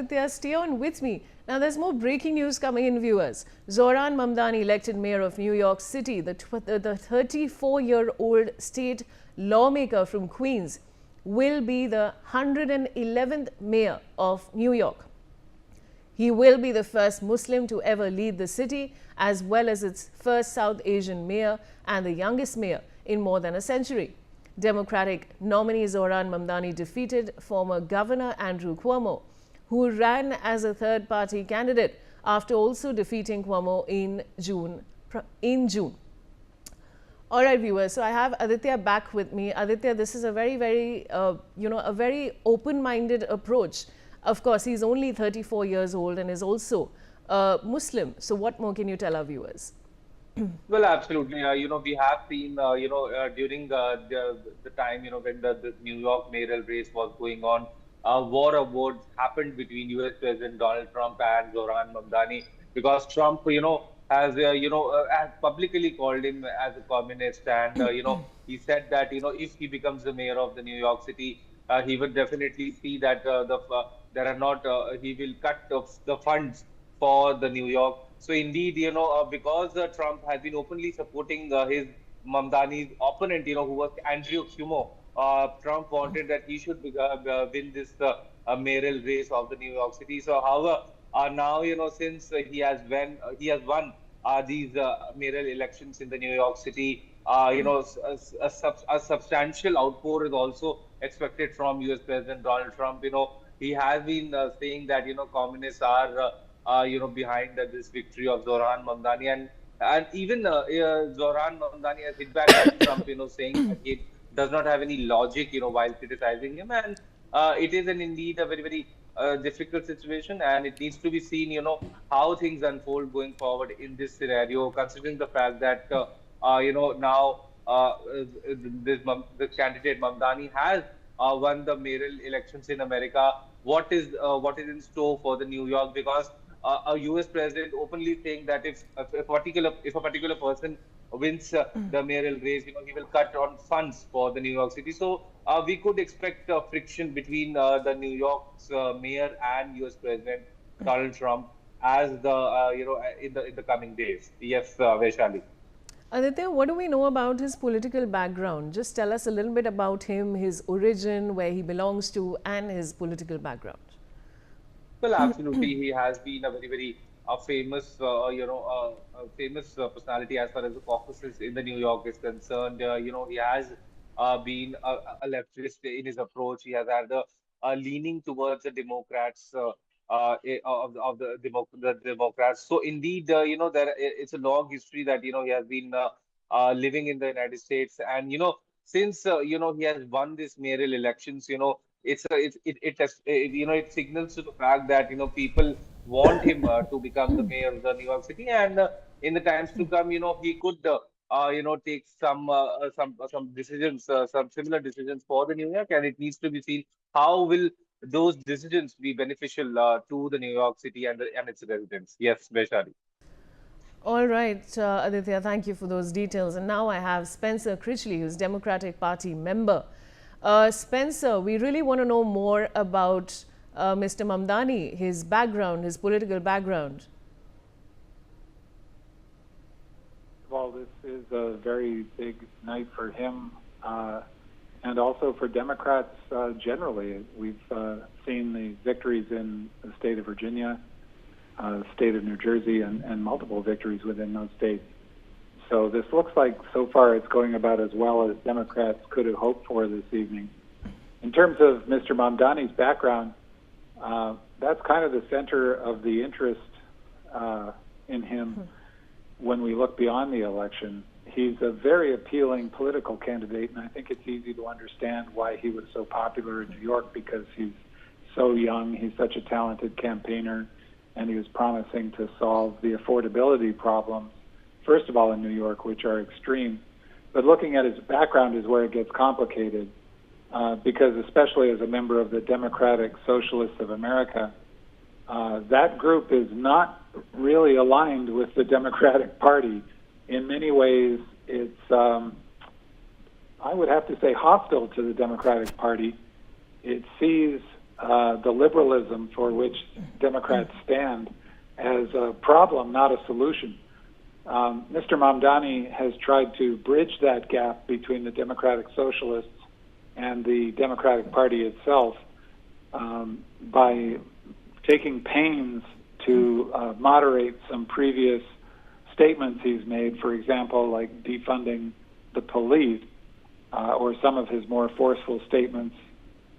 Aditya. Stay on with me. Now, there's more breaking news coming in, viewers. Zohran Mamdani, elected mayor of New York City, the 34-year-old state lawmaker from Queens, will be the 111th mayor of New York. He will be the first Muslim to ever lead the city, as well as its first South Asian mayor and the youngest mayor in more than a century. Democratic nominee Zohran Mamdani defeated former Governor Andrew Cuomo, who ran as a third-party candidate after also defeating Cuomo in June. All right, viewers. So I have Aditya back with me. Aditya, this is a very open-minded approach. Of course, he's only 34 years old and is also Muslim. So what more can you tell our viewers? Well, absolutely. We have seen, during the time, when the New York mayoral race was going on, war of words happened between U.S. President Donald Trump and Zohran Mamdani because Trump, has publicly called him as a communist, and he said that if he becomes the mayor of the New York City, he would definitely see that there are not he will cut the funds for the New York. So indeed, because Trump has been openly supporting his Mamdani's opponent, who was Andrew Cuomo, Trump wanted that he should win this mayoral race of the New York City. So, however, now since he has won these mayoral elections in the New York City, a substantial outpour is also expected from U.S. President Donald Trump. He has been saying that communists are behind this victory of Zohran Mamdani, and even Zohran Mamdani has hit back at Trump, saying that he does not have any logic, while criticizing him, and it is indeed a very difficult situation, and it needs to be seen, how things unfold going forward in this scenario, considering the fact that now the candidate Mamdani has won the mayoral elections in America. What is in store for the New York? Because a U.S. president openly saying that if a particular person wins the mayoral race, he will cut on funds for the New York City. So we could expect friction between the New York's mayor and U.S. President Donald Trump as the in the coming days. Yes, Vaishali. Aditya, what do we know about his political background? Just tell us a little bit about him, his origin, where he belongs to, and his political background. Well, absolutely. He has been a very famous, famous personality as far as the caucuses in the New York is concerned. He has been a leftist in his approach. He has had a leaning towards the Democrats, the Democrats. So indeed, it's a long history that he has been living in the United States, and since he has won this mayoral elections, it signals to the fact that people want him to become the mayor of the New York City, and in the times to come, he could take some decisions, some similar decisions for the New York, and it needs to be seen how will those decisions be beneficial to the New York City and its residents. Yes, Vaishali. All right, Aditya, thank you for those details. And now I have Spencer Critchley, who's Democratic Party member. Spencer, we really want to know more about Mr. Mamdani, his background, his political background. Well, this is a very big night for him and also for Democrats generally. We've seen the victories in the state of Virginia, the state of New Jersey, and multiple victories within those states. So this looks like so far it's going about as well as Democrats could have hoped for this evening. In terms of Mr. Mamdani's background, that's kind of the center of the interest in him when we look beyond the election. He's a very appealing political candidate, and I think it's easy to understand why he was so popular in New York, because he's so young, he's such a talented campaigner, and he was promising to solve the affordability problems, first of all in New York, which are extreme. But looking at his background is where it gets complicated, because especially as a member of the Democratic Socialists of America, that group is not really aligned with the Democratic Party. In many ways, it's, I would have to say, hostile to the Democratic Party. It sees the liberalism for which Democrats stand as a problem, not a solution. Mr. Mamdani has tried to bridge that gap between the Democratic Socialists and the Democratic Party itself by taking pains to moderate some previous statements he's made, for example, like defunding the police, or some of his more forceful statements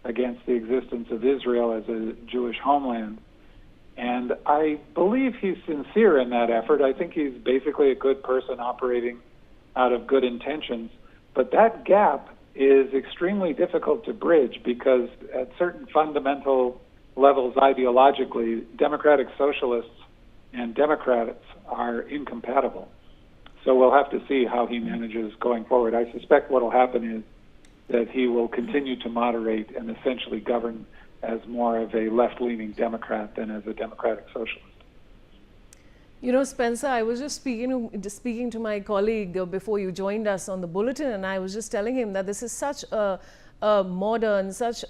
against the existence of Israel as a Jewish homeland. And I believe he's sincere in that effort. I think he's basically a good person operating out of good intentions. But that gap is extremely difficult to bridge because at certain fundamental levels ideologically, Democratic Socialists and Democrats are incompatible. So we'll have to see how he manages going forward. I suspect what will happen is that he will continue to moderate and essentially govern as more of a left-leaning Democrat than as a Democratic Socialist. You know, Spencer, I was just speaking to my colleague before you joined us on the bulletin, and I was just telling him that this is such a modern, such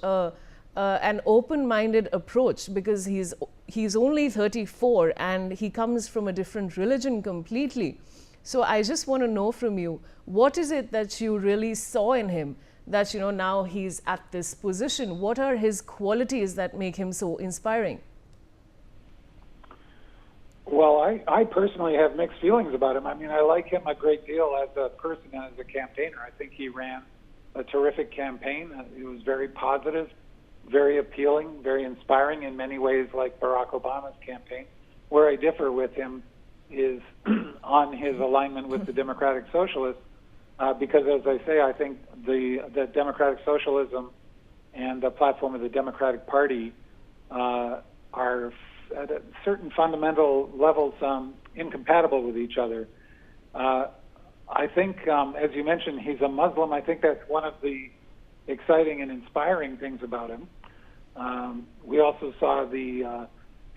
an open-minded approach, because he's only 34 and he comes from a different religion completely. So I just want to know from you, what is it that you really saw in him that, you know, now he's at this position? What are his qualities that make him so inspiring? Well, I personally have mixed feelings about him. I mean, I like him a great deal as a person and as a campaigner. I think he ran a terrific campaign. It was very positive, very appealing, very inspiring in many ways, like Barack Obama's campaign. Where I differ with him is on his alignment with the Democratic Socialists, because, as I say, I think the Democratic Socialism and the platform of the Democratic Party are at certain fundamental levels incompatible with each other. I think, as you mentioned, he's a Muslim. I think that's one of the exciting and inspiring things about him. We also saw the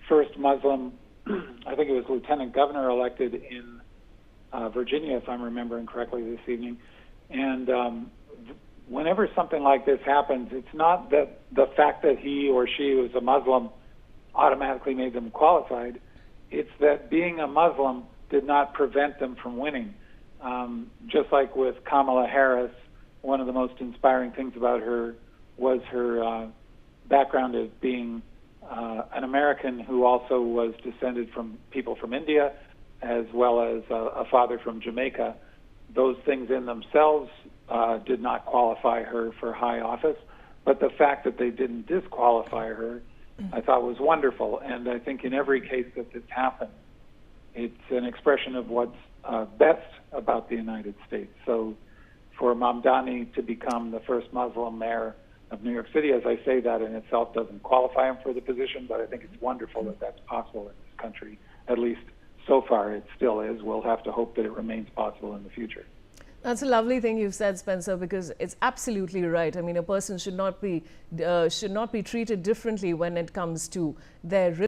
first Muslim, I think it was lieutenant governor, elected in Virginia, if I'm remembering correctly, this evening. And whenever something like this happens, it's not that the fact that he or she was a Muslim automatically made them qualified. It's that being a Muslim did not prevent them from winning. Just like with Kamala Harris, one of the most inspiring things about her was her background as being an American who also was descended from people from India, as well as a father from Jamaica. Those things in themselves did not qualify her for high office, but the fact that they didn't disqualify her, I thought was wonderful. And I think in every case that this happens, it's an expression of what's best about the United States. So for Mamdani to become the first Muslim mayor of New York City, as I say, that in itself doesn't qualify him for the position, but I think it's wonderful that that's possible in this country. At least so far it still is. We'll have to hope that it remains possible in the future. That's a lovely thing you've said, Spencer, because it's absolutely right. I mean, a person should not be treated differently when it comes to their